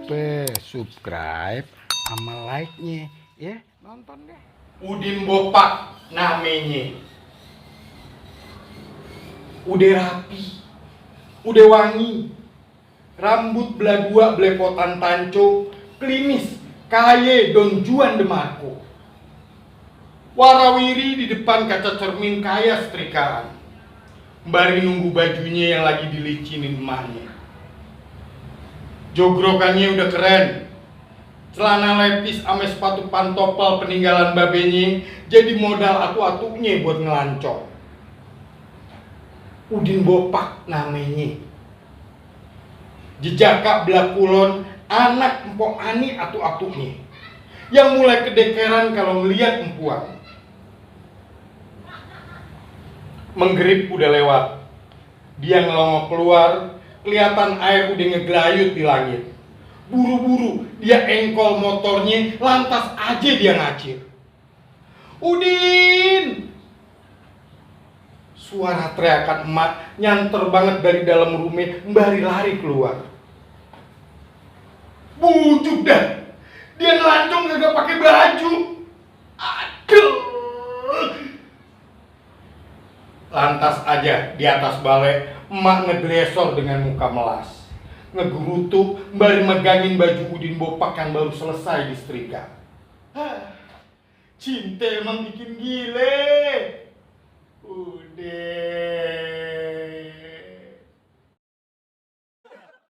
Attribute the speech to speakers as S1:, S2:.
S1: lupa subscribe sama like-nya ya. Nonton deh.
S2: Udin Bopak namanya. Udah rapi, udah wangi, rambut beladua belepotan tanco, klimis, kaye Don Juan de Marco. Warawiri di depan kaca cermin kaya setrikaan. Mbari nunggu bajunya yang lagi dilicinin emaknya. Jogrokannya udah keren. Celana lepis ame sepatu pantopel peninggalan babenye jadi modal atu-atunya buat ngelancong. Udin Bopak namanya. Jejaka belak kulon anak empok ani atu-atunya yang mulai kedekeran kalau ngeliat empuan. Menggerip udah lewat. Dia ngelongok keluar, kelihatan air udah ngegelayut di langit. Buru-buru dia engkol motornya, lantas aja dia ngacir. Udin! Suara teriakan emak nyanter banget dari dalam rumah, mbari lari keluar. Bujuk dah! Dia ngelancong gak pakai baju. Aduh! Lantas aja di atas balai, emak ngedresor dengan muka melas. Ngegurutuk, mbari megangin baju Udin Bopak yang baru selesai disetrika. Cinta emang bikin gile. Udah.